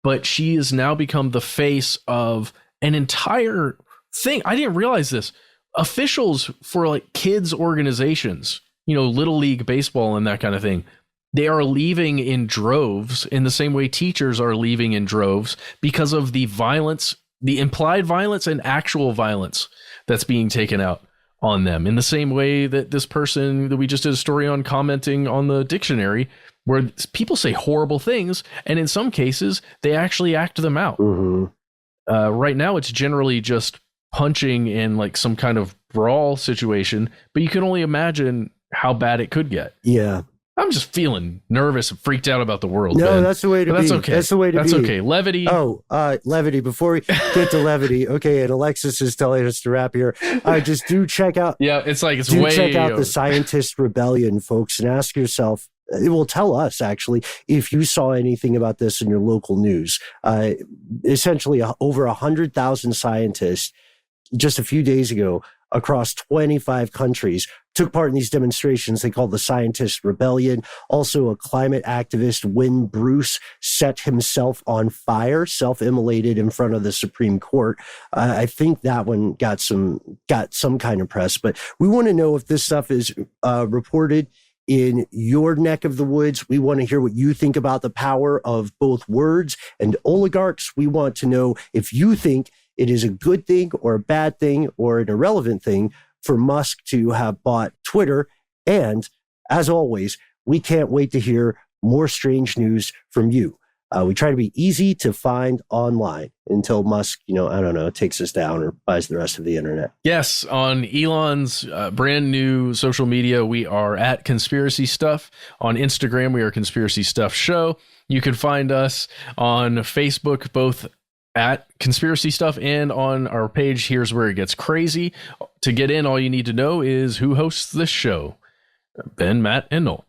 but she has now become the face of an entire thing. I didn't realize this. Officials for like kids organizations, Little League baseball and that kind of thing, they are leaving in droves in the same way teachers are leaving in droves because of the violence, the implied violence and actual violence that's being taken out on them, in the same way that this person that we just did a story on commenting on the dictionary, where people say horrible things, and in some cases they actually act them out. Right now it's generally just punching in like some kind of brawl situation, but you can only imagine how bad it could get. Yeah. I'm just feeling nervous and freaked out about the world. No, Ben. that's the way to be. That's okay. That's the way to be. That's okay. Levity. Oh, levity. Before we get to levity, okay, and Alexis is telling us to wrap here. Just do check out. Yeah, it's way. Check out the Scientist Rebellion, folks, and ask yourself. It will tell us actually if you saw anything about this in your local news. Essentially, over 100,000 scientists just a few days ago across 25 countries took part in these demonstrations they call the Scientist Rebellion. Also, a climate activist, Wynn Bruce, set himself on fire, self-immolated in front of the Supreme Court. I think that one got some kind of press, but we want to know if this stuff is reported in your neck of the woods. We want to hear what you think about the power of both words and oligarchs. We want to know if you think it is a good thing or a bad thing or an irrelevant thing for Musk to have bought Twitter. And as always, we can't wait to hear more strange news from you. We try to be easy to find online until Musk, takes us down or buys the rest of the internet. Yes, on Elon's brand new social media, we are at Conspiracy Stuff. On Instagram, we are Conspiracy Stuff Show. You can find us on Facebook, both at Conspiracy Stuff and on our page, Here's Where It Gets Crazy. To get in, all you need to know is who hosts this show. Ben, Matt, and Noel.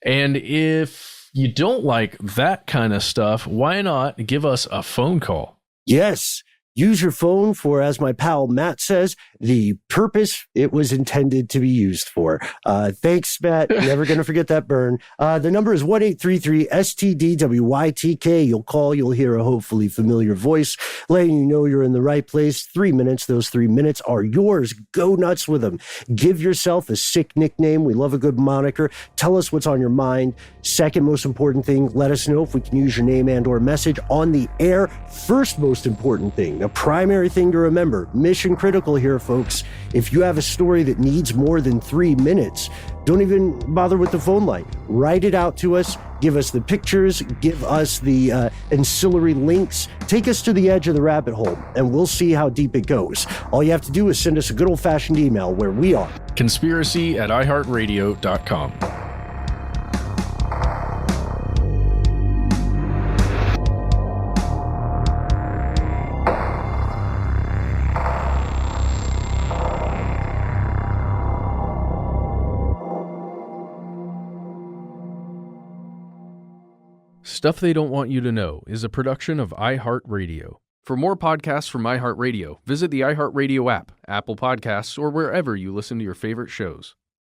And if you don't like that kind of stuff, why not give us a phone call? Yes. Use your phone for, as my pal Matt says, the purpose it was intended to be used for. Thanks, Matt. Never going to forget that burn. The number is 1-833-STDWYTK. You'll call, you'll hear a hopefully familiar voice letting you know you're in the right place. 3 minutes. Those 3 minutes are yours. Go nuts with them. Give yourself a sick nickname. We love a good moniker. Tell us what's on your mind. Second most important thing, let us know if we can use your name and or message on the air. First most important thing, the primary thing to remember, mission critical here, folks. If you have a story that needs more than 3 minutes, don't even bother with the phone line. Write it out to us. Give us the pictures. Give us the ancillary links. Take us to the edge of the rabbit hole, and we'll see how deep it goes. All you have to do is send us a good old-fashioned email where we are. conspiracy@iHeartRadio.com. Stuff They Don't Want You to Know is a production of iHeartRadio. For more podcasts from iHeartRadio, visit the iHeartRadio app, Apple Podcasts, or wherever you listen to your favorite shows.